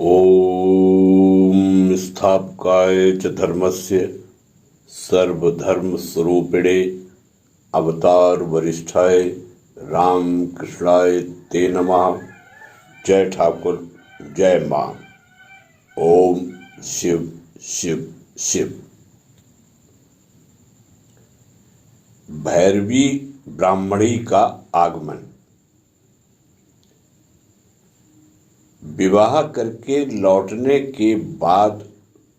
ओम स्थापकाय च धर्मस्य सर्वधर्मस्वरूपिणे अवतार वरिष्ठाय राम कृष्णाय ते नमः। जय ठाकुर, जय मां। ओम शिव शिव शिव। भैरवी ब्राह्मणी का आगमन। विवाह करके लौटने के बाद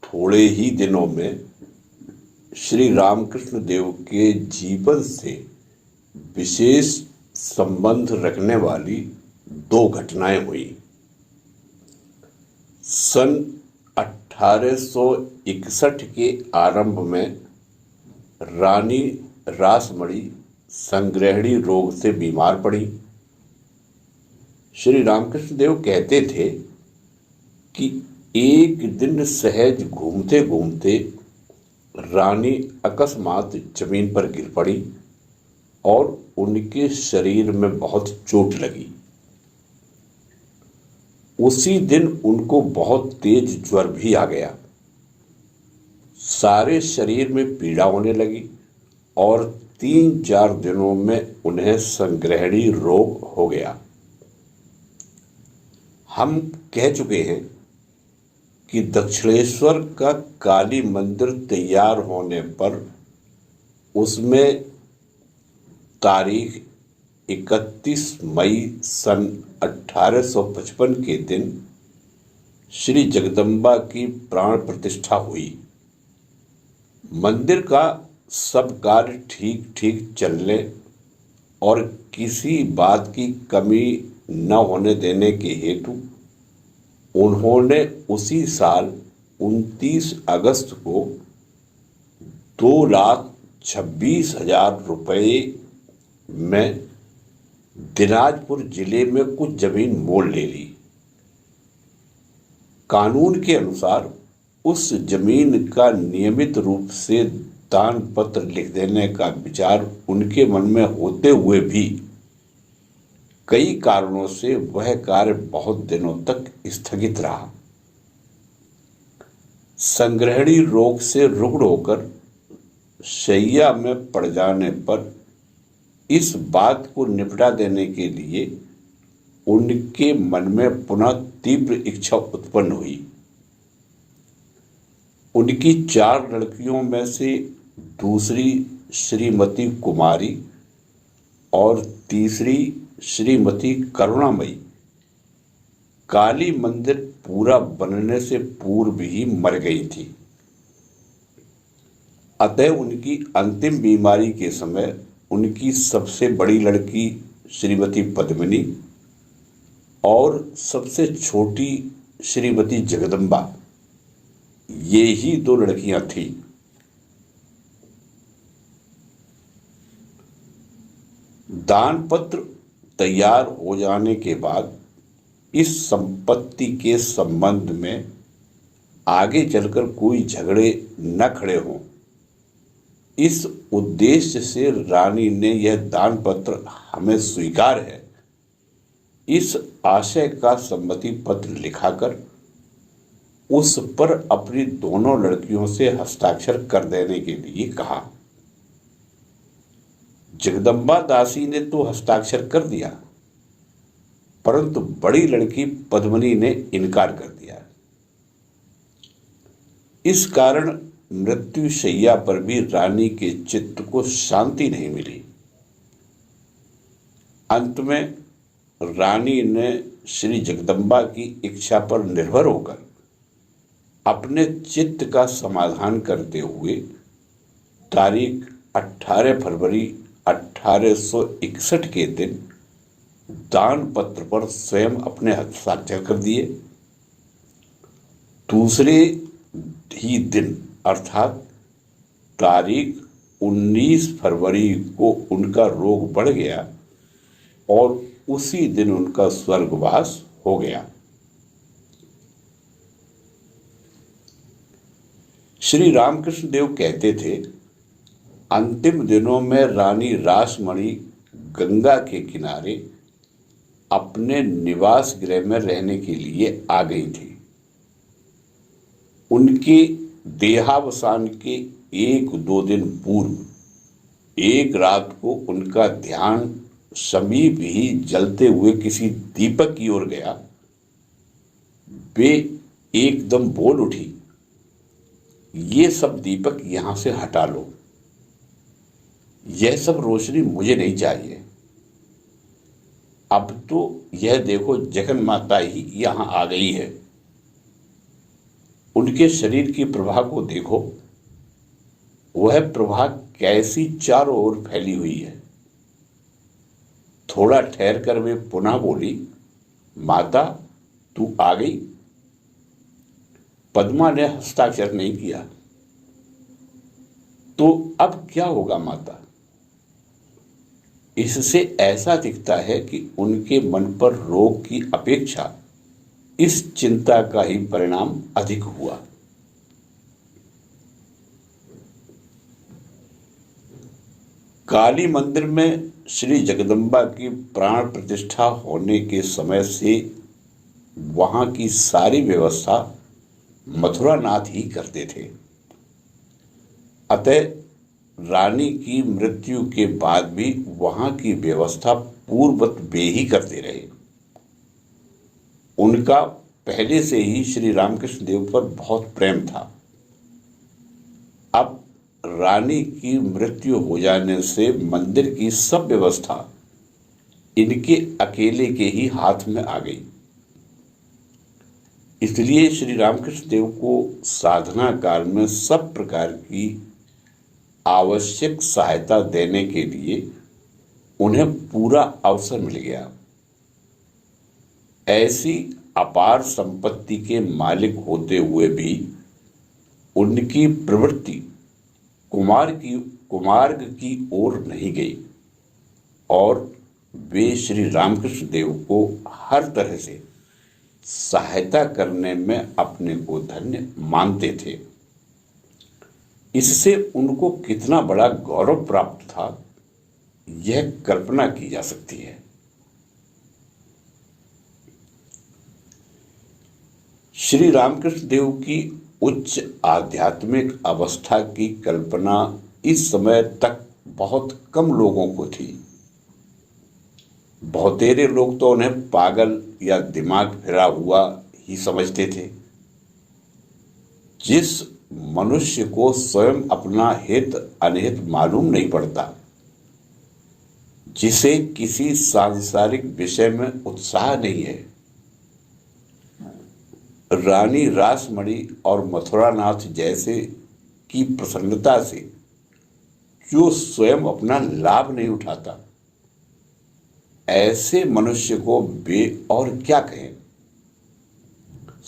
थोड़े ही दिनों में श्री रामकृष्ण देव के जीवन से विशेष संबंध रखने वाली दो घटनाएं हुई। सन 1861 के आरंभ में रानी रासमणी संग्रहणी रोग से बीमार पड़ी। श्री रामकृष्ण देव कहते थे कि एक दिन सहज घूमते घूमते रानी अकस्मात जमीन पर गिर पड़ी और उनके शरीर में बहुत चोट लगी। उसी दिन उनको बहुत तेज ज्वर भी आ गया। सारे शरीर में पीड़ा होने लगी और 3-4 दिनों में उन्हें संग्रहणी रोग हो गया। हम कह चुके हैं कि दक्षिणेश्वर का काली मंदिर तैयार होने पर उसमें तारीख 31 मई सन 1855 के दिन श्री जगदम्बा की प्राण प्रतिष्ठा हुई। मंदिर का सब कार्य ठीक ठीक चलने और किसी बात की कमी न होने देने के हेतु उन्होंने उसी साल 29 अगस्त को 2,26,000 रुपये में दिनाजपुर जिले में कुछ जमीन मोल ले ली। कानून के अनुसार उस जमीन का नियमित रूप से दान पत्र लिख देने का विचार उनके मन में होते हुए भी कई कारणों से वह कार्य बहुत दिनों तक स्थगित रहा। संग्रहणी रोग से रुग्ण होकर शैया में पड़ जाने पर इस बात को निपटा देने के लिए उनके मन में पुनः तीव्र इच्छा उत्पन्न हुई। उनकी 4 लड़कियों में से दूसरी श्रीमती कुमारी और तीसरी श्रीमती करुणामयी काली मंदिर पूरा बनने से पूर्व ही मर गई थी। अतः उनकी अंतिम बीमारी के समय उनकी सबसे बड़ी लड़की श्रीमती पद्मिनी और सबसे छोटी श्रीमती जगदम्बा, ये ही 2 लड़कियां थीं। दान पत्र तैयार हो जाने के बाद इस संपत्ति के संबंध में आगे चलकर कोई झगड़े न खड़े हों, इस उद्देश्य से रानी ने यह दान पत्र हमें स्वीकार है, इस आशय का सम्मति पत्र लिखाकर उस पर अपनी दोनों लड़कियों से हस्ताक्षर कर देने के लिए कहा। जगदम्बा दासी ने तो हस्ताक्षर कर दिया, परंतु बड़ी लड़की पद्मिनी ने इनकार कर दिया। इस कारण मृत्यु शैया पर भी रानी के चित्त को शांति नहीं मिली। अंत में रानी ने श्री जगदम्बा की इच्छा पर निर्भर होकर अपने चित्त का समाधान करते हुए तारीख 18 फरवरी 1861 के दिन दान पत्र पर स्वयं अपने हस्ताक्षर कर दिए। दूसरे ही दिन अर्थात तारीख 19 फरवरी को उनका रोग बढ़ गया और उसी दिन उनका स्वर्गवास हो गया। श्री रामकृष्ण देव कहते थे, अंतिम दिनों में रानी रासमणी गंगा के किनारे अपने निवास गृह में रहने के लिए आ गई थी। उनके देहावसान के 1-2 दिन पूर्व एक रात को उनका ध्यान समीप ही जलते हुए किसी दीपक की ओर गया। वे एकदम बोल उठी, ये सब दीपक यहां से हटा लो, यह सब रोशनी मुझे नहीं चाहिए। अब तो यह देखो जगन माता ही यहां आ गई है। उनके शरीर की प्रभा को देखो, वह प्रभा कैसी चारों ओर फैली हुई है। थोड़ा ठहर कर वे पुनः बोली, माता तू आ गई। पद्मा ने हस्ताक्षर नहीं किया। तो अब क्या होगा माता? इससे ऐसा दिखता है कि उनके मन पर रोग की अपेक्षा इस चिंता का ही परिणाम अधिक हुआ। काली मंदिर में श्री जगदम्बा की प्राण प्रतिष्ठा होने के समय से वहां की सारी व्यवस्था मथुरा नाथ ही करते थे। अतः रानी की मृत्यु के बाद भी वहां की व्यवस्था पूर्ववत वे ही करते रहे। उनका पहले से ही श्री रामकृष्ण देव पर बहुत प्रेम था। अब रानी की मृत्यु हो जाने से मंदिर की सब व्यवस्था इनके अकेले के ही हाथ में आ गई। इसलिए श्री रामकृष्ण देव को साधना काल में सब प्रकार की आवश्यक सहायता देने के लिए उन्हें पूरा अवसर मिल गया। ऐसी अपार संपत्ति के मालिक होते हुए भी उनकी प्रवृत्ति कुमार्ग की ओर नहीं गई और वे श्री रामकृष्ण देव को हर तरह से सहायता करने में अपने को धन्य मानते थे। इससे उनको कितना बड़ा गौरव प्राप्त था, यह कल्पना की जा सकती है। श्री रामकृष्ण देव की उच्च आध्यात्मिक अवस्था की कल्पना इस समय तक बहुत कम लोगों को थी। बहुतेरे लोग तो उन्हें पागल या दिमाग फिरा हुआ ही समझते थे। जिस मनुष्य को स्वयं अपना हित अनहित मालूम नहीं पड़ता, जिसे किसी सांसारिक विषय में उत्साह नहीं है, रानी रासमणी और मथुरानाथ जैसे की प्रसन्नता से जो स्वयं अपना लाभ नहीं उठाता, ऐसे मनुष्य को वे और क्या कहें।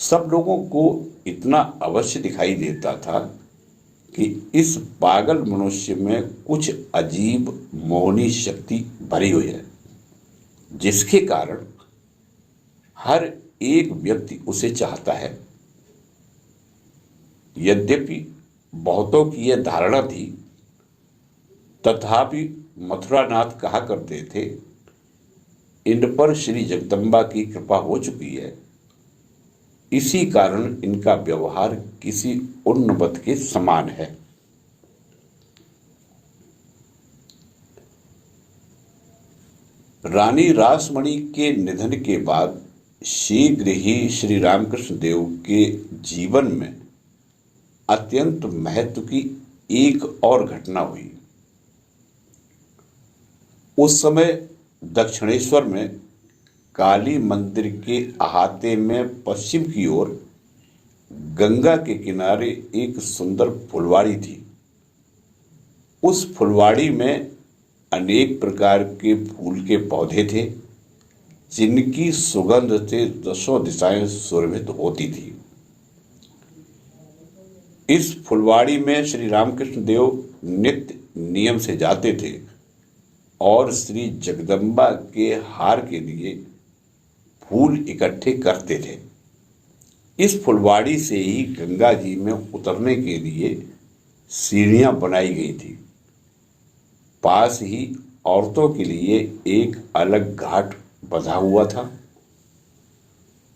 सब लोगों को इतना अवश्य दिखाई देता था कि इस पागल मनुष्य में कुछ अजीब मोहनी शक्ति भरी हुई है, जिसके कारण हर एक व्यक्ति उसे चाहता है। यद्यपि बहुतों की यह धारणा थी, तथापि मथुरानाथ कहा करते थे, इन पर श्री जगदम्बा की कृपा हो चुकी है, इसी कारण इनका व्यवहार किसी उन्नत के समान है। रानी रासमणी के निधन के बाद शीघ्र ही श्री रामकृष्ण देव के जीवन में अत्यंत महत्व की एक और घटना हुई। उस समय दक्षिणेश्वर में काली मंदिर के अहाते में पश्चिम की ओर गंगा के किनारे एक सुंदर फुलवाड़ी थी। उस फुलवाड़ी में अनेक प्रकार के फूल के पौधे थे, जिनकी सुगंध से दसों दिशाएं सुरभित होती थी। इस फुलवाड़ी में श्री रामकृष्ण देव नित्य नियम से जाते थे और श्री जगदम्बा के हार के लिए फूल इकट्ठे करते थे। इस फुलवाड़ी से ही गंगा जी में उतरने के लिए सीढ़ियां बनाई गई थी। पास ही औरतों के लिए एक अलग घाट बंधा हुआ था।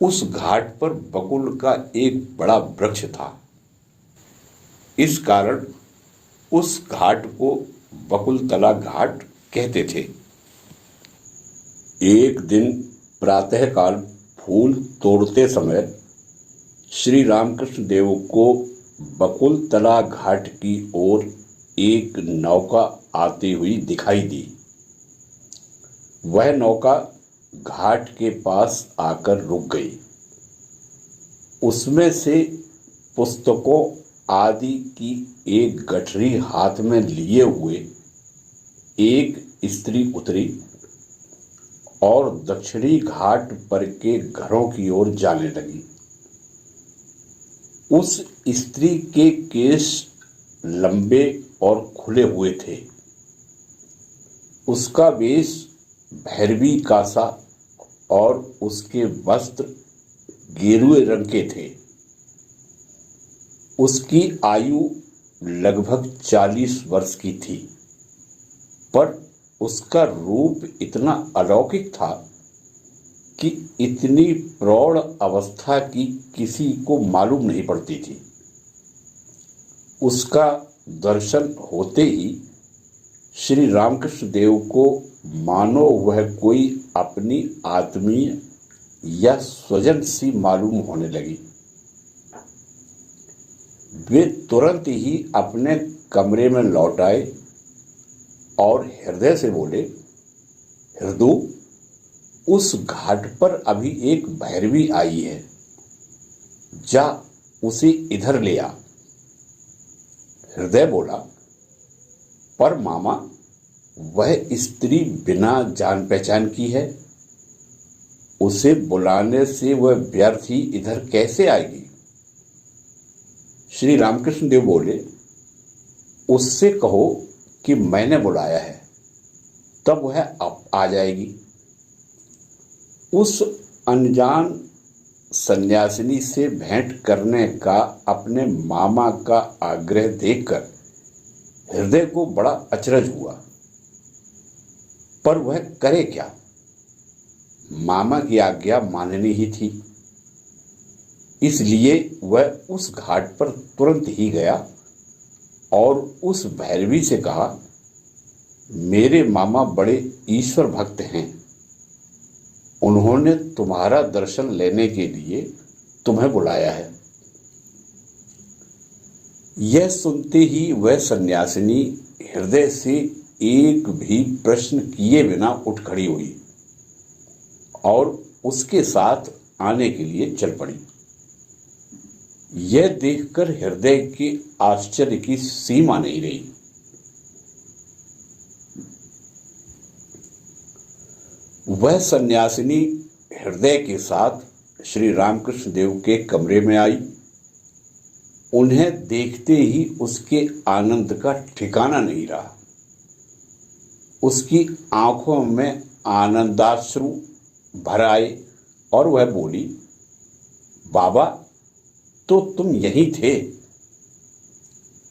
उस घाट पर बकुल का एक बड़ा वृक्ष था। इस कारण उस घाट को बकुलतला घाट कहते थे। एक दिन प्रातःकाल फूल तोड़ते समय श्री रामकृष्ण देव को बकुलतला घाट की ओर एक नौका आती हुई दिखाई दी। वह नौका घाट के पास आकर रुक गई। उसमें से पुस्तकों आदि की एक गठरी हाथ में लिए हुए एक स्त्री उतरी और दक्षिणी घाट पर के घरों की ओर जाने लगी। उस स्त्री के केश लंबे और खुले हुए थे। उसका वेश भैरवी का सा और उसके वस्त्र गेरुए रंग के थे। उसकी आयु लगभग 40 वर्ष की थी, पर उसका रूप इतना अलौकिक था कि इतनी प्रौढ़ अवस्था की किसी को मालूम नहीं पड़ती थी। उसका दर्शन होते ही श्री रामकृष्ण देव को मानो वह कोई अपनी आत्मीय या स्वजन सी मालूम होने लगी। वे तुरंत ही अपने कमरे में लौट आए और हृदय से बोले, हृदय, उस घाट पर अभी एक भैरवी आई है, जा उसे इधर ले आ। हृदय बोला, पर मामा, वह स्त्री बिना जान पहचान की है, उसे बुलाने से वह व्यर्थ ही इधर कैसे आएगी। श्री रामकृष्ण देव बोले, उससे कहो कि मैंने बुलाया है, तब वह आ जाएगी। उस अनजान सन्यासिनी से भेंट करने का अपने मामा का आग्रह देखकर हृदय को बड़ा अचरज हुआ, पर वह करे क्या। मामा की आज्ञा माननी ही थी, इसलिए वह उस घाट पर तुरंत ही गया और उस भैरवी से कहा, मेरे मामा बड़े ईश्वर भक्त हैं, उन्होंने तुम्हारा दर्शन लेने के लिए तुम्हें बुलाया है। यह सुनते ही वह सन्यासिनी हृदय से एक भी प्रश्न किए बिना उठ खड़ी हुई और उसके साथ आने के लिए चल पड़ी। यह देखकर हृदय के आश्चर्य की सीमा नहीं रही। वह सन्यासिनी हृदय के साथ श्री रामकृष्ण देव के कमरे में आई। उन्हें देखते ही उसके आनंद का ठिकाना नहीं रहा। उसकी आंखों में आनंदाश्रु भर आए और वह बोली, बाबा, तो तुम यहीं थे।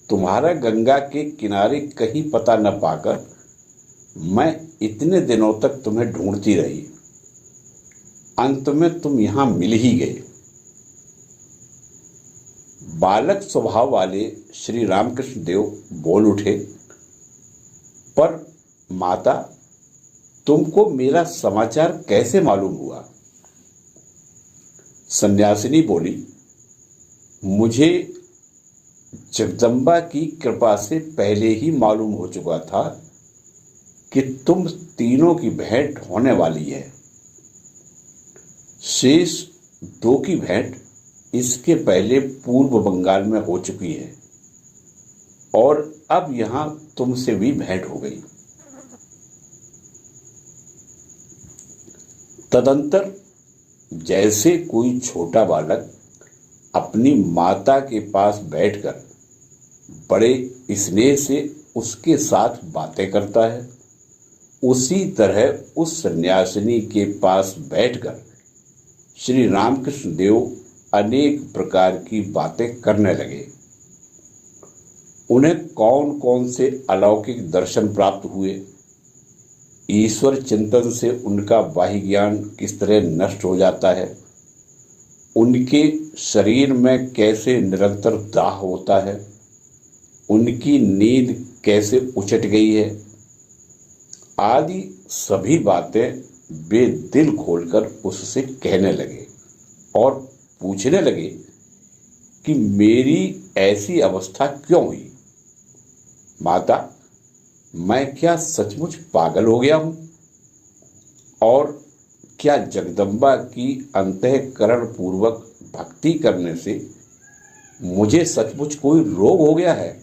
तुम्हारा गंगा के किनारे कहीं पता न पाकर मैं इतने दिनों तक तुम्हें ढूंढती रही। अंत में तुम यहां मिल ही गए। बालक स्वभाव वाले श्री रामकृष्ण देव बोल उठे, पर माता, तुमको मेरा समाचार कैसे मालूम हुआ। सन्यासिनी बोली, मुझे जगदम्बा की कृपा से पहले ही मालूम हो चुका था कि तुम तीनों की भेंट होने वाली है। शेष दो की भेंट इसके पहले पूर्व बंगाल में हो चुकी है और अब यहां तुमसे भी भेंट हो गई। तदंतर जैसे कोई छोटा बालक अपनी माता के पास बैठकर बड़े स्नेह से उसके साथ बातें करता है, उसी तरह उस सन्यासिनी के पास बैठकर श्री रामकृष्ण देव अनेक प्रकार की बातें करने लगे। उन्हें कौन कौन से अलौकिक दर्शन प्राप्त हुए, ईश्वर चिंतन से उनका बाह्य ज्ञान किस तरह नष्ट हो जाता है, उनके शरीर में कैसे निरंतर दाह होता है, उनकी नींद कैसे उचट गई है आदि सभी बातें वे दिल खोलकर उससे कहने लगे और पूछने लगे कि मेरी ऐसी अवस्था क्यों हुई। माता, मैं क्या सचमुच पागल हो गया हूं? और क्या जगदम्बा की अंतःकरण पूर्वक भक्ति करने से मुझे सचमुच कोई रोग हो गया है?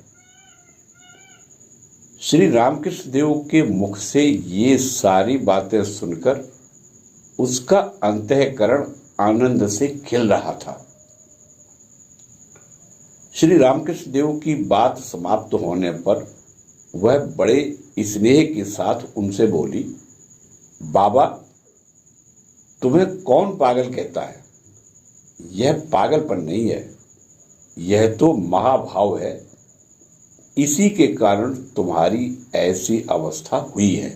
श्री रामकृष्ण देव के मुख से ये सारी बातें सुनकर उसका अंतःकरण आनंद से खिल रहा था। श्री रामकृष्ण देव की बात समाप्त होने पर वह बड़े स्नेह के साथ उनसे बोली, बाबा, तुम्हें कौन पागल कहता है? यह पागलपन नहीं है, यह तो महाभाव है। इसी के कारण तुम्हारी ऐसी अवस्था हुई है।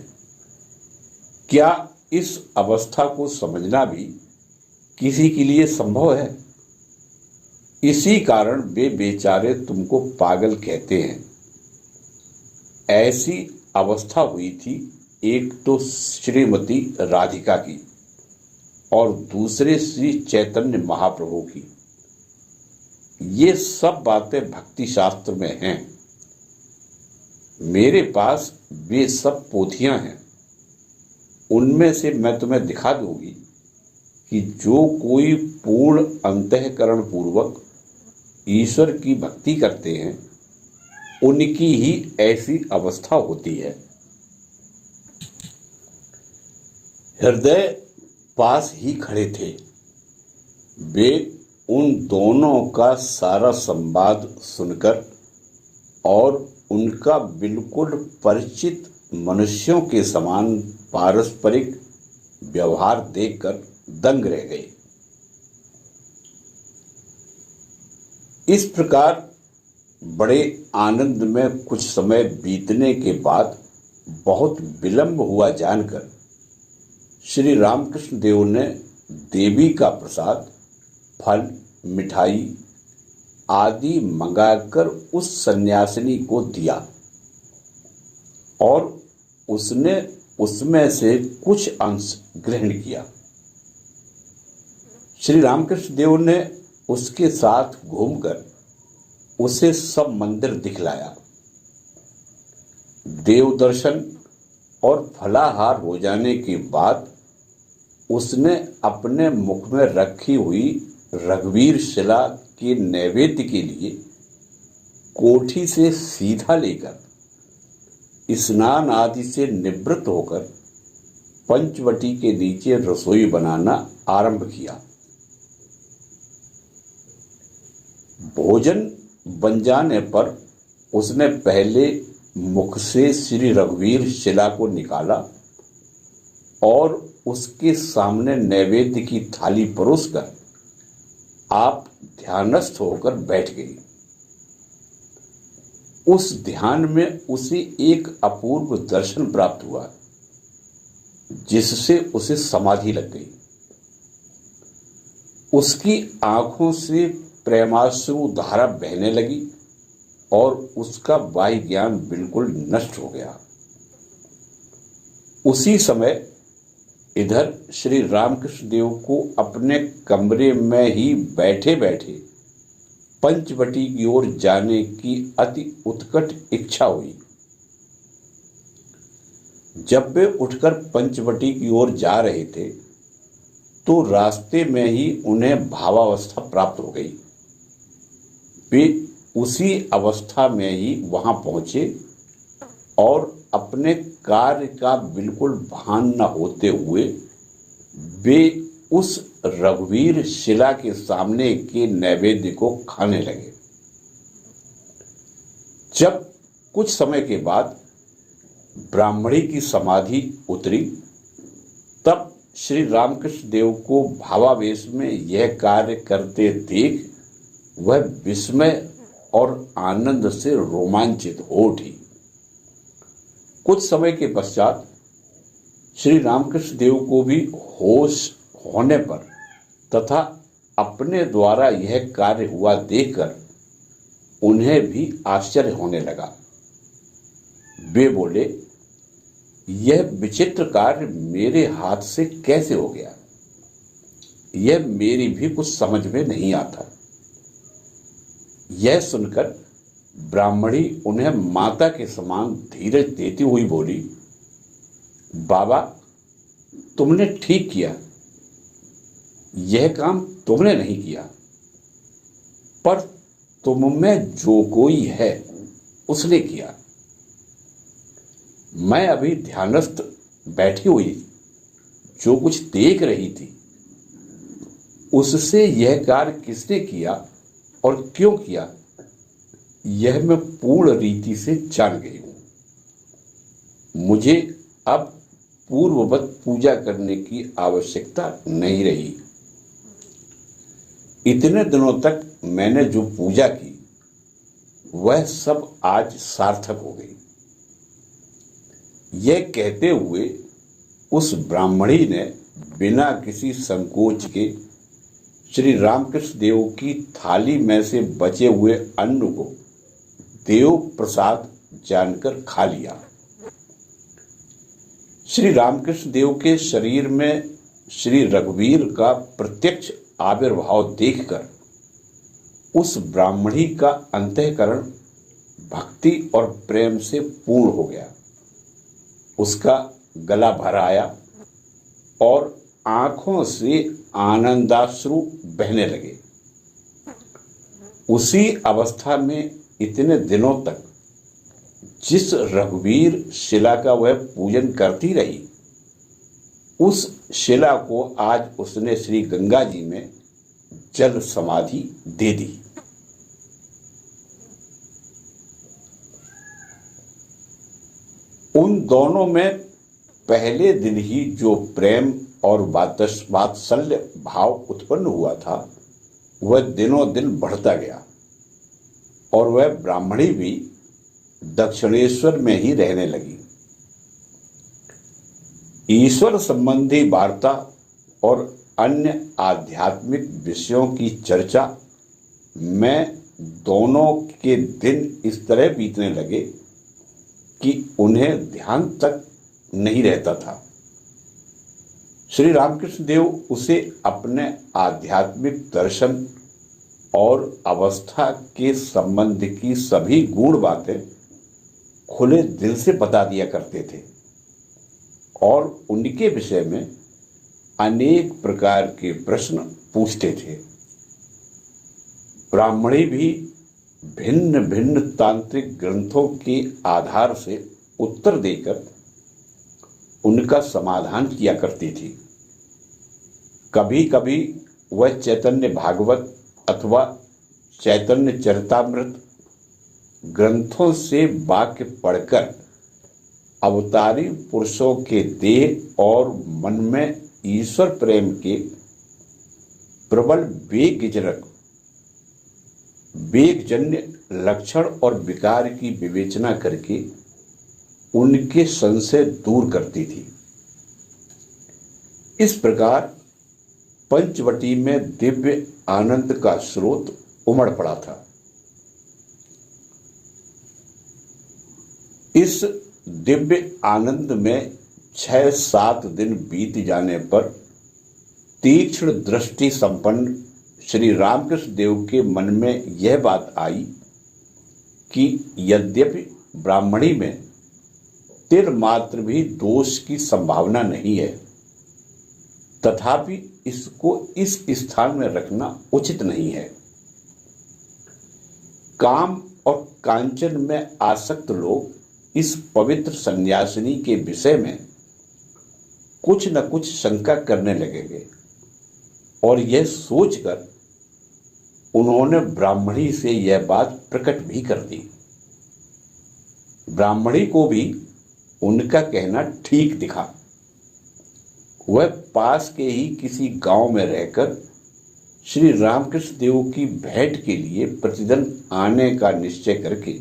क्या इस अवस्था को समझना भी किसी के लिए संभव है? इसी कारण वे बेचारे तुमको पागल कहते हैं। ऐसी अवस्था हुई थी एक तो श्रीमती राधिका की और दूसरे श्री चैतन्य महाप्रभु की। ये सब बातें भक्ति शास्त्र में हैं। मेरे पास वे सब पोथियां हैं। उनमें से मैं तुम्हें दिखा दूंगी कि जो कोई पूर्ण अंतःकरण पूर्वक ईश्वर की भक्ति करते हैं उनकी ही ऐसी अवस्था होती है। हृदय पास ही खड़े थे। वे उन दोनों का सारा संवाद सुनकर और उनका बिल्कुल परिचित मनुष्यों के समान पारस्परिक व्यवहार देखकर दंग रह गए। इस प्रकार बड़े आनंद में कुछ समय बीतने के बाद बहुत विलंब हुआ जानकर श्री रामकृष्ण देव ने देवी का प्रसाद, फल, मिठाई आदि मंगाकर उस सन्यासिनी को दिया और उसने उसमें से कुछ अंश ग्रहण किया। श्री रामकृष्ण देव ने उसके साथ घूमकर उसे सब मंदिर दिखलाया। देव दर्शन और फलाहार हो जाने के बाद उसने अपने मुख में रखी हुई रघुवीर शिला के नैवेद्य के लिए कोठी से सीधा लेकर स्नान आदि से निवृत्त होकर पंचवटी के नीचे रसोई बनाना आरंभ किया। भोजन बन जाने पर उसने पहले मुख से श्री रघुवीर शिला को निकाला और उसके सामने नैवेद्य की थाली परोसकर आप ध्यानस्थ होकर बैठ गई। उस ध्यान में उसे एक अपूर्व दर्शन प्राप्त हुआ जिससे उसे समाधि लग गई। उसकी आंखों से प्रेमाश्रु धारा बहने लगी और उसका बाह्य ज्ञान बिल्कुल नष्ट हो गया। उसी समय इधर श्री रामकृष्ण देव को अपने कमरे में ही बैठे बैठे पंचवटी की ओर जाने की अति उत्कट इच्छा हुई। जब वे उठकर पंचवटी की ओर जा रहे थे तो रास्ते में ही उन्हें भावावस्था प्राप्त हो गई। वे उसी अवस्था में ही वहां पहुंचे और अपने कार्य का बिल्कुल भान न होते हुए वे उस रघुवीर शिला के सामने के नैवेद्य को खाने लगे। जब कुछ समय के बाद ब्राह्मणी की समाधि उतरी तब श्री रामकृष्ण देव को भावावेश में यह कार्य करते देख वह विस्मय और आनंद से रोमांचित हो उठी। कुछ समय के पश्चात श्री रामकृष्ण देव को भी होश होने पर तथा अपने द्वारा यह कार्य हुआ देखकर उन्हें भी आश्चर्य होने लगा। वे बोले, यह विचित्र कार्य मेरे हाथ से कैसे हो गया? यह मेरी भी कुछ समझ में नहीं आता। यह सुनकर ब्राह्मणी उन्हें माता के समान धीरज देती हुई बोली, बाबा, तुमने ठीक किया। यह काम तुमने नहीं किया, पर तुम में जो कोई है उसने किया। मैं अभी ध्यानस्थ बैठी हुई जो कुछ देख रही थी, उससे यह कार्य किसने किया और क्यों किया, यह मैं पूर्ण रीति से जान गई हूं। मुझे अब पूर्ववत पूजा करने की आवश्यकता नहीं रही। इतने दिनों तक मैंने जो पूजा की वह सब आज सार्थक हो गई। यह कहते हुए उस ब्राह्मणी ने बिना किसी संकोच के श्री रामकृष्ण देव की थाली में से बचे हुए अन्न को देव प्रसाद जानकर खा लिया। श्री रामकृष्ण देव के शरीर में श्री रघुवीर का प्रत्यक्ष आविर्भाव देखकर उस ब्राह्मणी का अंतःकरण भक्ति और प्रेम से पूर्ण हो गया। उसका गला भर आया और आंखों से आनंदाश्रु बहने लगे। उसी अवस्था में इतने दिनों तक जिस रघुवीर शिला का वह पूजन करती रही, उस शिला को आज उसने श्री गंगा जी में जल समाधि दे दी। उन दोनों में पहले दिन ही जो प्रेम और वात्सल्य भाव उत्पन्न हुआ था वह दिनों दिन बढ़ता गया और वह ब्राह्मणी भी दक्षिणेश्वर में ही रहने लगी। ईश्वर संबंधी वार्ता और अन्य आध्यात्मिक विषयों की चर्चा में दोनों के दिन इस तरह बीतने लगे कि उन्हें ध्यान तक नहीं रहता था। श्री रामकृष्ण देव उसे अपने आध्यात्मिक दर्शन और अवस्था के संबंध की सभी गूढ़ बातें खुले दिल से बता दिया करते थे और उनके विषय में अनेक प्रकार के प्रश्न पूछते थे। ब्राह्मणी भी भिन्न भिन्न तांत्रिक ग्रंथों के आधार से उत्तर देकर उनका समाधान किया करती थी। कभी कभी वह चैतन्य भागवत अथवा चैतन्य चरितामृत ग्रंथों से वाक्य पढ़कर अवतारी पुरुषों के देह और मन में ईश्वर प्रेम के प्रबल वेगजन्य लक्षण और विकार की विवेचना करके उनके संशय दूर करती थी। इस प्रकार पंचवटी में दिव्य आनंद का स्रोत उमड़ पड़ा था। इस दिव्य आनंद में 6-7 दिन बीत जाने पर तीक्ष्ण दृष्टि संपन्न श्री रामकृष्ण देव के मन में यह बात आई कि यद्यपि ब्राह्मणी में तिर मात्र भी दोष की संभावना नहीं है, तथापि इसको इस स्थान में रखना उचित नहीं है। काम और कांचन में आसक्त लोग इस पवित्र सन्यासिनी के विषय में कुछ न कुछ शंका करने लगेंगे और यह सोचकर उन्होंने ब्राह्मणी से यह बात प्रकट भी कर दी। ब्राह्मणी को भी उनका कहना ठीक दिखा। वह पास के ही किसी गांव में रहकर श्री रामकृष्ण देव की भेंट के लिए प्रतिदिन आने का निश्चय करके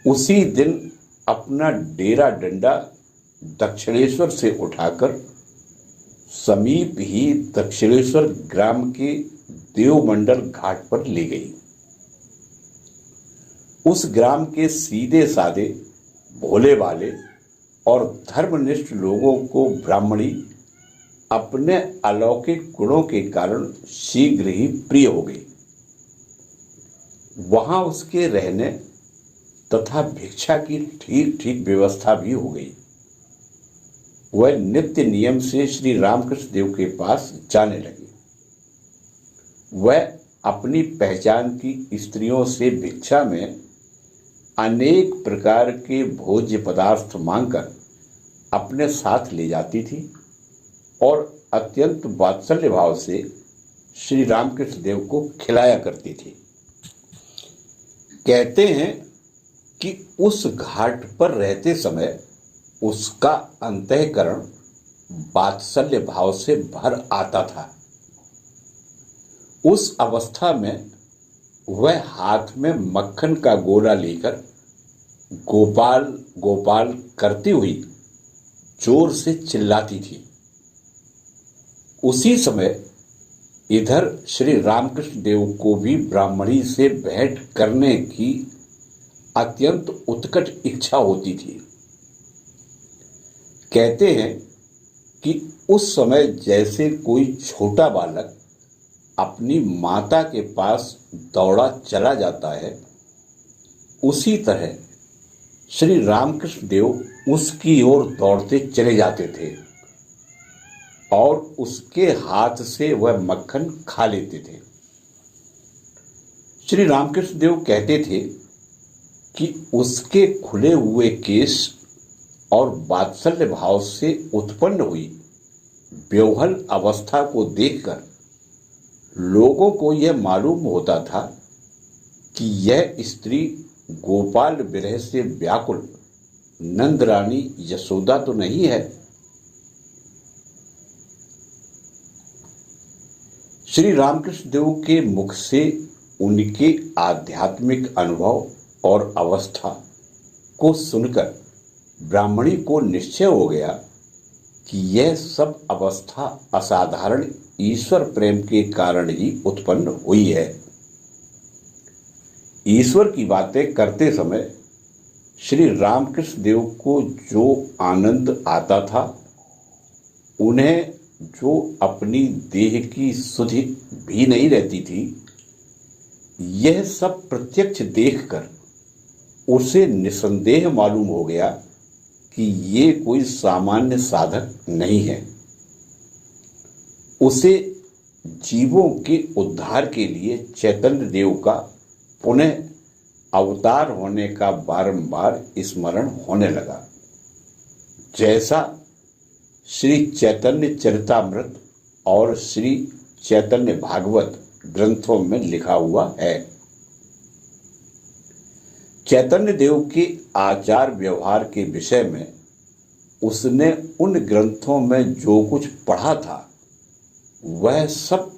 उसी दिन अपना डेरा डंडा दक्षिणेश्वर से उठाकर समीप ही दक्षिणेश्वर ग्राम के देवमंडल घाट पर ले गई। उस ग्राम के सीधे साधे, भोले भाले और धर्मनिष्ठ लोगों को ब्राह्मणी अपने अलौकिक गुणों के कारण शीघ्र ही प्रिय हो गई। वहां उसके रहने तथा भिक्षा की ठीक ठीक व्यवस्था भी हो गई। वह नित्य नियम से श्री रामकृष्ण देव के पास जाने लगी। वह अपनी पहचान की स्त्रियों से भिक्षा में अनेक प्रकार के भोज्य पदार्थ मांगकर अपने साथ ले जाती थी और अत्यंत वात्सल्य भाव से श्री रामकृष्ण देव को खिलाया करती थी। कहते हैं कि उस घाट पर रहते समय उसका अंतःकरण वात्सल्य भाव से भर आता था। उस अवस्था में वह हाथ में मक्खन का गोला लेकर गोपाल गोपाल करती हुई जोर से चिल्लाती थी। उसी समय इधर श्री रामकृष्ण देव को भी ब्राह्मणी से भेंट करने की अत्यंत उत्कट इच्छा होती थी। कहते हैं कि उस समय जैसे कोई छोटा बालक अपनी माता के पास दौड़ा चला जाता है, उसी तरह श्री रामकृष्ण देव उसकी ओर दौड़ते चले जाते थे और उसके हाथ से वह मक्खन खा लेते थे। श्री रामकृष्ण देव कहते थे कि उसके खुले हुए केश और वात्सल्य भाव से उत्पन्न हुई व्योहल अवस्था को देखकर लोगों को यह मालूम होता था कि यह स्त्री गोपाल विरह से व्याकुल नंद रानी यशोदा तो नहीं है। श्री रामकृष्ण देव के मुख से उनके आध्यात्मिक अनुभव और अवस्था को सुनकर ब्राह्मणी को निश्चय हो गया कि यह सब अवस्था असाधारण ईश्वर प्रेम के कारण ही उत्पन्न हुई है। ईश्वर की बातें करते समय श्री रामकृष्ण देव को जो आनंद आता था, उन्हें जो अपनी देह की सुधि भी नहीं रहती थी, यह सब प्रत्यक्ष देखकर उसे निसंदेह मालूम हो गया कि ये कोई सामान्य साधक नहीं है। उसे जीवों के उद्धार के लिए चैतन्य देव का पुनः अवतार होने का बारंबार स्मरण होने लगा, जैसा श्री चैतन्य चरितामृत और श्री चैतन्य भागवत ग्रंथों में लिखा हुआ है। चैतन्य देव के आचार व्यवहार के विषय में उसने उन ग्रंथों में जो कुछ पढ़ा था, वह सब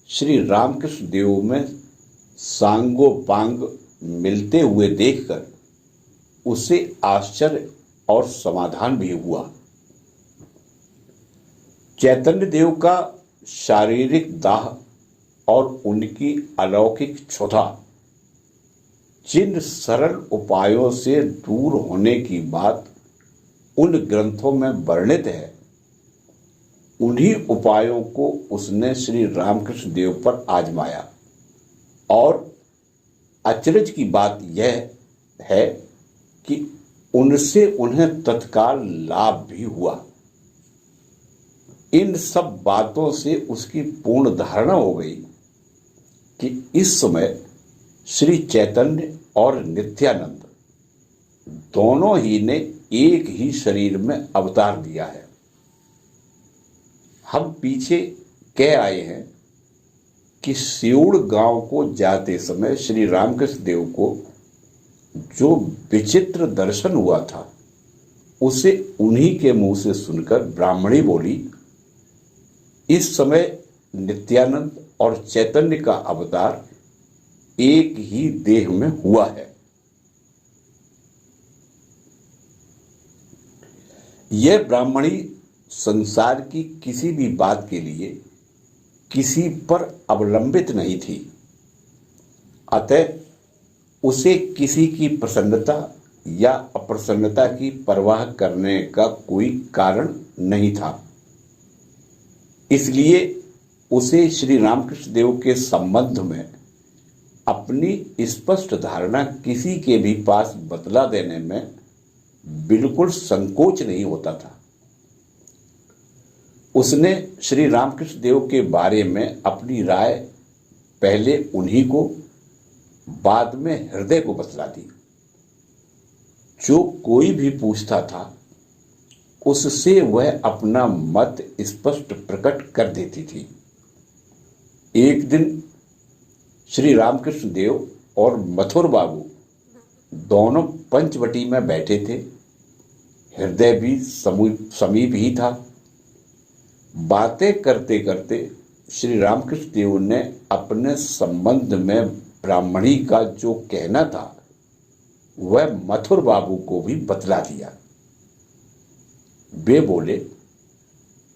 श्री रामकृष्ण देव में सांगोपांग मिलते हुए देखकर उसे आश्चर्य और समाधान भी हुआ। चैतन्य देव का शारीरिक दाह और उनकी अलौकिक क्षुधा जिन सरल उपायों से दूर होने की बात उन ग्रंथों में वर्णित है, उन्हीं उपायों को उसने श्री रामकृष्ण देव पर आजमाया और अचरज की बात यह है कि उनसे उन्हें तत्काल लाभ भी हुआ। इन सब बातों से उसकी पूर्ण धारणा हो गई कि इस समय श्री चैतन्य और नित्यानंद दोनों ही ने एक ही शरीर में अवतार लिया है। हम पीछे कह आए हैं कि सिउड़ गांव को जाते समय श्री रामकृष्ण देव को जो विचित्र दर्शन हुआ था, उसे उन्हीं के मुंह से सुनकर ब्राह्मणी बोली, इस समय नित्यानंद और चैतन्य का अवतार एक ही देह में हुआ है। यह ब्राह्मणी संसार की किसी भी बात के लिए किसी पर अवलंबित नहीं थी। अतः उसे किसी की प्रसन्नता या अप्रसन्नता की परवाह करने का कोई कारण नहीं था। इसलिए उसे श्री रामकृष्ण देव के संबंध में अपनी स्पष्ट धारणा किसी के भी पास बतला देने में बिल्कुल संकोच नहीं होता था। उसने श्री रामकृष्ण देव के बारे में अपनी राय पहले उन्हीं को, बाद में हृदय को बतला दी। जो कोई भी पूछता था उससे वह अपना मत स्पष्ट प्रकट कर देती थी। एक दिन श्री रामकृष्ण देव और मथुर बाबू दोनों पंचवटी में बैठे थे। हृदय भी समीप ही था। बातें करते करते श्री रामकृष्ण देव ने अपने संबंध में ब्राह्मणी का जो कहना था वह मथुर बाबू को भी बतला दिया। वे बोले,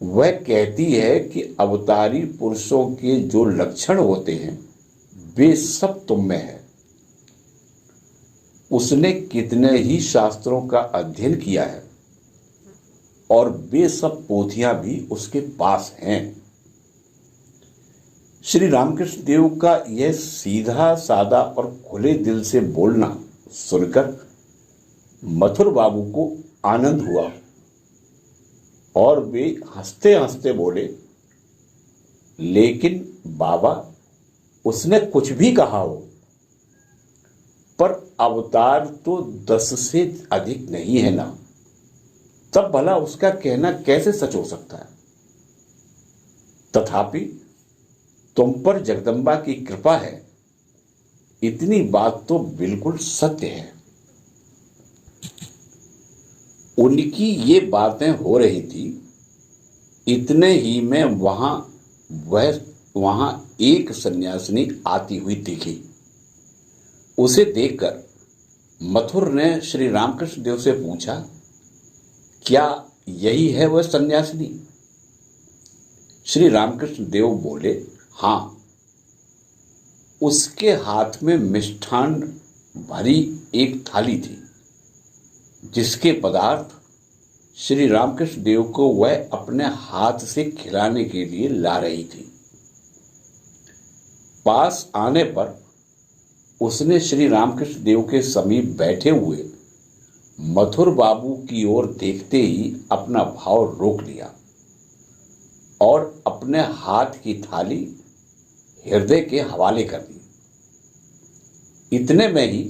वह कहती है कि अवतारी पुरुषों के जो लक्षण होते हैं वे सब तुम में है। उसने कितने ही शास्त्रों का अध्ययन किया है और वे सब पोथियां भी उसके पास हैं। श्री रामकृष्ण देव का यह सीधा सादा और खुले दिल से बोलना सुनकर मथुर बाबू को आनंद हुआ और वे हंसते हंसते बोले, लेकिन बाबा, उसने कुछ भी कहा हो, पर अवतार तो 10 से अधिक नहीं है ना, तब भला उसका कहना कैसे सच हो सकता है। तथापि तुम पर जगदम्बा की कृपा है, इतनी बात तो बिल्कुल सत्य है। उनकी ये बातें हो रही थी, इतने ही में वहां एक सन्यासिनी आती हुई दिखी। उसे देखकर मथुर ने श्री रामकृष्ण देव से पूछा, क्या यही है वह सन्यासिनी? श्री रामकृष्ण देव बोले, हाँ। उसके हाथ में मिष्ठान भरी एक थाली थी, जिसके पदार्थ श्री रामकृष्ण देव को वह अपने हाथ से खिलाने के लिए ला रही थी। पास आने पर उसने श्री रामकृष्ण देव के समीप बैठे हुए मथुर बाबू की ओर देखते ही अपना भाव रोक लिया और अपने हाथ की थाली हृदय के हवाले कर दी। इतने में ही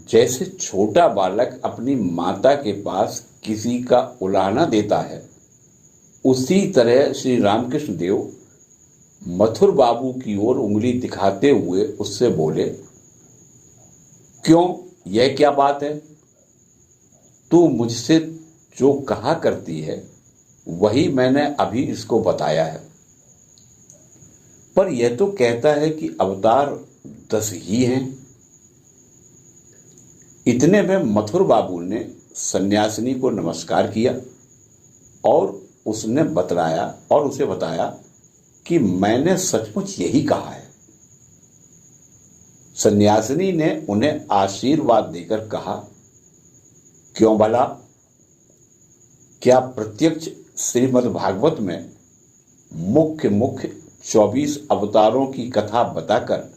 जैसे छोटा बालक अपनी माता के पास किसी का उलाहना देता है, उसी तरह श्री रामकृष्ण देव मथुर बाबू की ओर उंगली दिखाते हुए उससे बोले, क्यों, यह क्या बात है? तू मुझसे जो कहा करती है वही मैंने अभी इसको बताया है, पर यह तो कहता है कि अवतार 10 ही हैं। इतने में मथुर बाबू ने सन्यासिनी को नमस्कार किया और उसे बताया कि मैंने सचमुच यही कहा है। सन्यासिनी ने उन्हें आशीर्वाद देकर कहा, क्यों भला? क्या प्रत्यक्ष श्रीमद् भागवत में मुख्य 24 अवतारों की कथा बताकर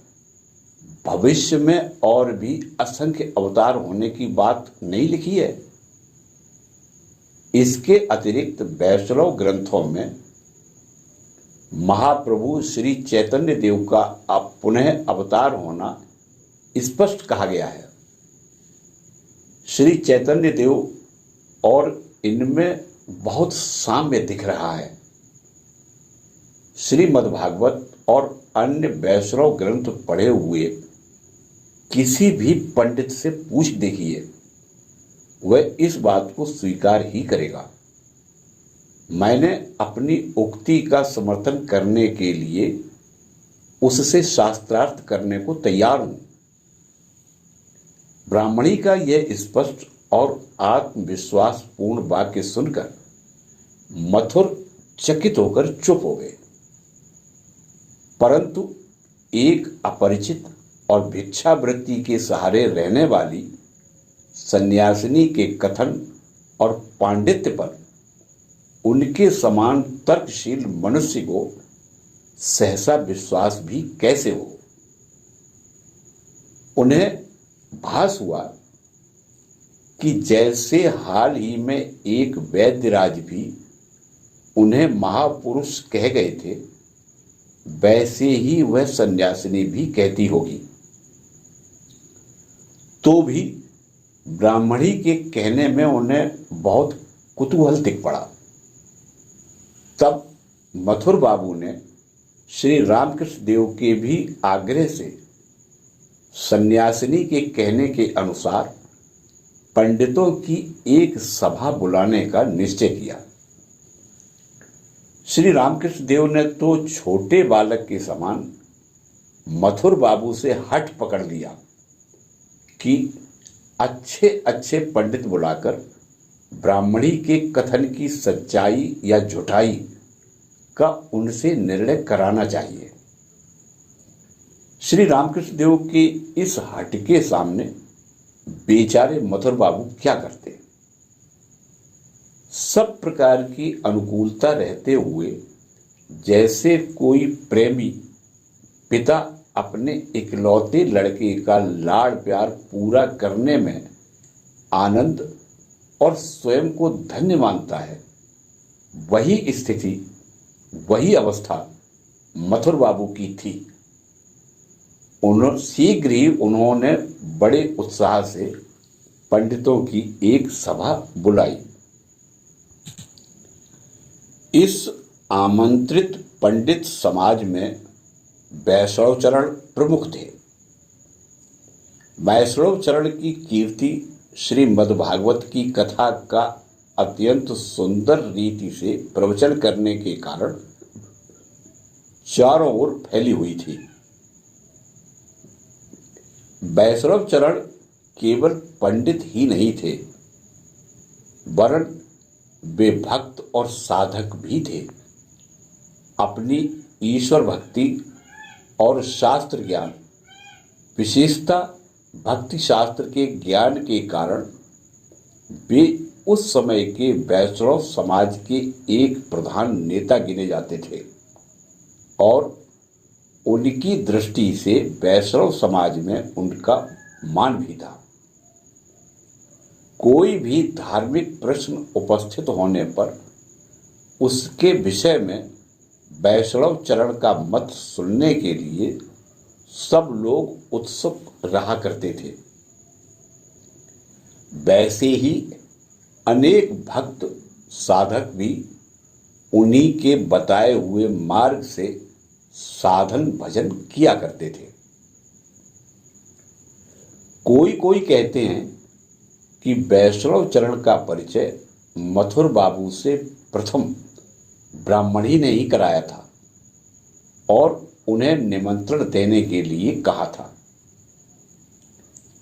भविष्य में और भी असंख्य अवतार होने की बात नहीं लिखी है? इसके अतिरिक्त वैष्णव ग्रंथों में महाप्रभु श्री चैतन्य देव का पुनः अवतार होना स्पष्ट कहा गया है। श्री चैतन्य देव और इनमें बहुत साम्य दिख रहा है। श्रीमद् भागवत और अन्य वैष्णव ग्रंथ पढ़े हुए किसी भी पंडित से पूछ देखिए, वह इस बात को स्वीकार ही करेगा। मैंने अपनी उक्ति का समर्थन करने के लिए उससे शास्त्रार्थ करने को तैयार हूं। ब्राह्मणी का यह स्पष्ट और आत्मविश्वास पूर्ण वाक्य सुनकर मथुर चकित होकर चुप हो गए, परंतु एक अपरिचित और भिक्षावृत्ति के सहारे रहने वाली सन्यासिनी के कथन और पांडित्य पर उनके समान तर्कशील मनुष्य को सहसा विश्वास भी कैसे हो। उन्हें भास हुआ कि जैसे हाल ही में एक वैद्यराज भी उन्हें महापुरुष कह गए थे, वैसे ही वह सन्यासिनी भी कहती होगी। तो भी ब्राह्मणी के कहने में उन्हें बहुत कुतूहल दिख पड़ा। तब मथुर बाबू ने श्री रामकृष्ण देव के भी आग्रह से सन्यासिनी के कहने के अनुसार पंडितों की एक सभा बुलाने का निश्चय किया। श्री रामकृष्ण देव ने तो छोटे बालक के समान मथुर बाबू से हठ पकड़ लिया कि अच्छे अच्छे पंडित बुलाकर ब्राह्मणी के कथन की सच्चाई या झूठाई का उनसे निर्णय कराना चाहिए। श्री रामकृष्ण देव के इस हठ के सामने बेचारे मथुर बाबू क्या करते। सब प्रकार की अनुकूलता रहते हुए जैसे कोई प्रेमी पिता अपने इकलौते लड़के का लाड़ प्यार पूरा करने में आनंद और स्वयं को धन्य मानता है, वही स्थिति वही अवस्था मथुर बाबू की थी। शीघ्र ही उन्होंने बड़े उत्साह से पंडितों की एक सभा बुलाई। इस आमंत्रित पंडित समाज में वैष्णव चरण प्रमुख थे। वैष्णव चरण की कीर्ति श्रीमद्भागवत की कथा का अत्यंत सुंदर रीति से प्रवचन करने के कारण चारों ओर फैली हुई थी। वैष्णव चरण केवल पंडित ही नहीं थे, वरन वे भक्त और साधक भी थे। अपनी ईश्वर भक्ति और शास्त्र ज्ञान, विशेषता भक्ति शास्त्र के ज्ञान के कारण वे उस समय के वैष्णव समाज के एक प्रधान नेता गिने जाते थे और उनकी दृष्टि से वैष्णव समाज में उनका मान भी था। कोई भी धार्मिक प्रश्न उपस्थित होने पर उसके विषय में वैष्णव चरण का मत सुनने के लिए सब लोग उत्सुक रहा करते थे। वैसे ही अनेक भक्त साधक भी उन्हीं के बताए हुए मार्ग से साधन भजन किया करते थे। कोई कोई कहते हैं कि वैष्णव चरण का परिचय मथुर बाबू से प्रथम ब्राह्मणी ने ही कराया था और उन्हें निमंत्रण देने के लिए कहा था।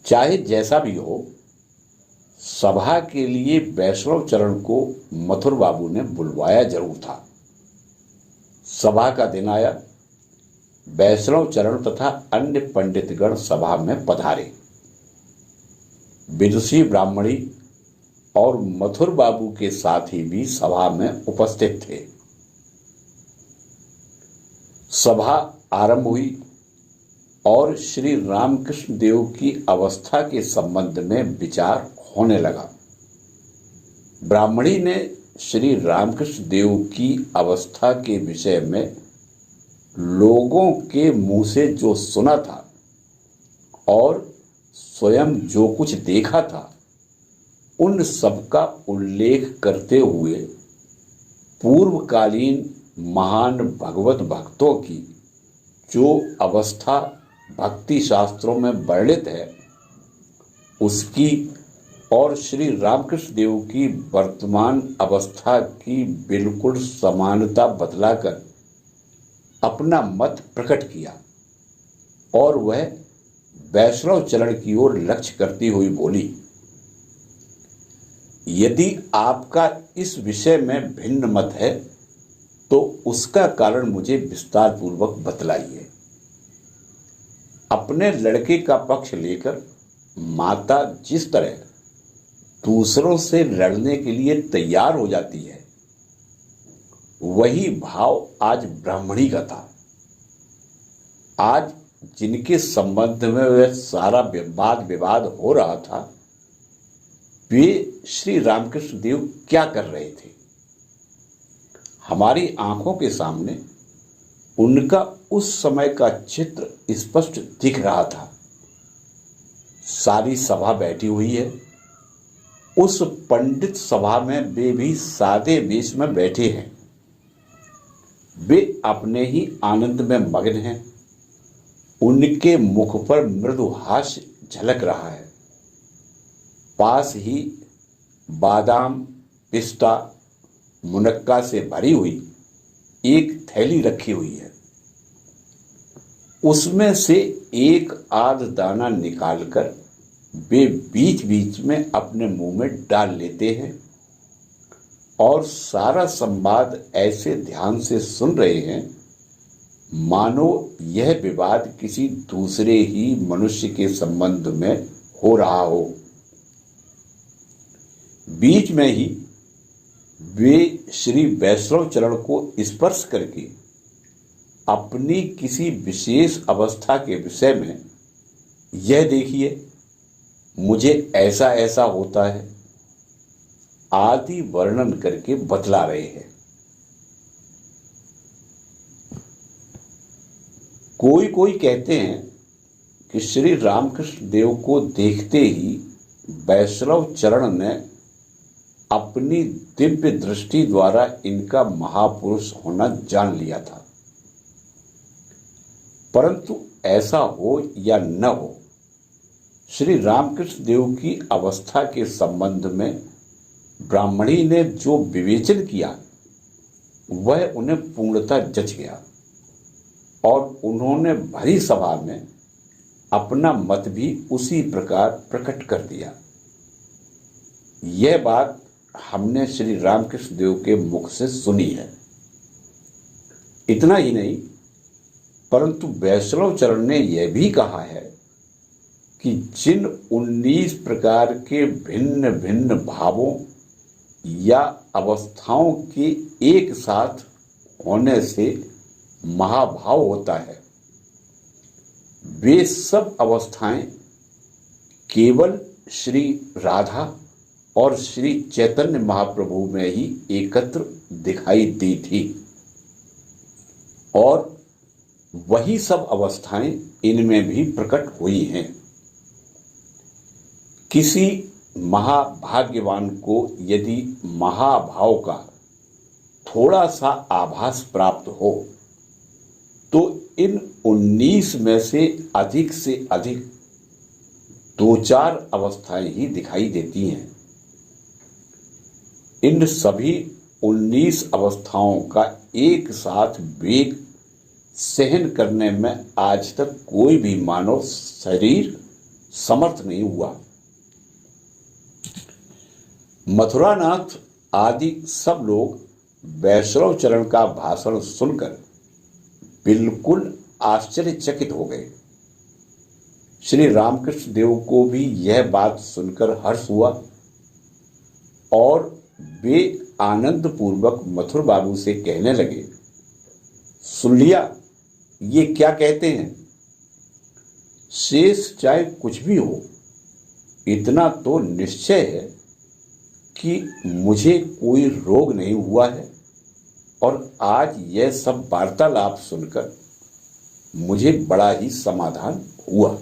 चाहे जैसा भी हो, सभा के लिए वैष्णव चरण को मथुर बाबू ने बुलवाया जरूर था। सभा का दिन आया। वैष्णव चरण तथा अन्य पंडितगण सभा में पधारे। विदुषी ब्राह्मणी और मथुर बाबू के साथी भी सभा में उपस्थित थे। सभा आरंभ हुई और श्री रामकृष्ण देव की अवस्था के संबंध में विचार होने लगा। ब्राह्मणी ने श्री रामकृष्ण देव की अवस्था के विषय में लोगों के मुंह से जो सुना था और स्वयं जो कुछ देखा था, उन सब का उल्लेख करते हुए पूर्वकालीन महान भगवत भक्तों की जो अवस्था भक्ति शास्त्रों में वर्णित है, उसकी और श्री रामकृष्ण देव की वर्तमान अवस्था की बिल्कुल समानता बतलाकर अपना मत प्रकट किया और वह वैष्णव चरण की ओर लक्ष्य करती हुई बोली, यदि आपका इस विषय में भिन्न मत है तो उसका कारण मुझे विस्तार पूर्वक बतलाइए। अपने लड़के का पक्ष लेकर माता जिस तरह दूसरों से लड़ने के लिए तैयार हो जाती है, वही भाव आज ब्राह्मणी का था। आज जिनके संबंध में वह सारा वाद विवाद हो रहा था, वे श्री रामकृष्ण देव क्या कर रहे थे? हमारी आंखों के सामने उनका उस समय का चित्र स्पष्ट दिख रहा था। सारी सभा बैठी हुई है। उस पंडित सभा में वे भी सादे वेश में बैठे हैं। वे अपने ही आनंद में मग्न हैं। उनके मुख पर मृदु हास्य झलक रहा है। पास ही बादाम, पिस्ता, मुनक्का से भरी हुई एक थैली रखी हुई है। उसमें से एक आध दाना निकालकर वे बीच बीच में अपने मुंह में डाल लेते हैं और सारा संवाद ऐसे ध्यान से सुन रहे हैं मानो यह विवाद किसी दूसरे ही मनुष्य के संबंध में हो रहा हो। बीच में ही वे श्री वैष्णव चरण को स्पर्श करके अपनी किसी विशेष अवस्था के विषय में, यह देखिए मुझे ऐसा ऐसा होता है, आदि वर्णन करके बतला रहे हैं। कोई कोई कहते हैं कि श्री रामकृष्ण देव को देखते ही वैष्णव चरण ने अपनी दिव्य दृष्टि द्वारा इनका महापुरुष होना जान लिया था। परंतु ऐसा हो या न हो, श्री रामकृष्ण देव की अवस्था के संबंध में ब्राह्मणी ने जो विवेचन किया वह उन्हें पूर्णतः जच गया और उन्होंने भरी सभा में अपना मत भी उसी प्रकार प्रकट कर दिया। यह बात हमने श्री रामकृष्ण देव के मुख से सुनी है। इतना ही नहीं, परंतु वैष्णव चरण ने यह भी कहा है कि जिन 19 प्रकार के भिन्न भिन्न भावों या अवस्थाओं के एक साथ होने से महाभाव होता है, वे सब अवस्थाएं केवल श्री राधा और श्री चैतन्य महाप्रभु में ही एकत्र दिखाई दी थी और वही सब अवस्थाएं इनमें भी प्रकट हुई हैं। किसी महाभाग्यवान को यदि महाभाव का थोड़ा सा आभास प्राप्त हो तो इन 19 में से अधिक 2-4 अवस्थाएं ही दिखाई देती हैं। इन सभी 19 अवस्थाओं का एक साथ वेग सहन करने में आज तक कोई भी मानव शरीर समर्थ नहीं हुआ। मथुरानाथ आदि सब लोग वैष्णव चरण का भाषण सुनकर बिल्कुल आश्चर्यचकित हो गए। श्री रामकृष्ण देव को भी यह बात सुनकर हर्ष हुआ और वे आनंद पूर्वक मथुर बाबू से कहने लगे, सुन लिया ये क्या कहते हैं? शेष चाहे कुछ भी हो, इतना तो निश्चय है कि मुझे कोई रोग नहीं हुआ है और आज यह सब वार्तालाप सुनकर मुझे बड़ा ही समाधान हुआ।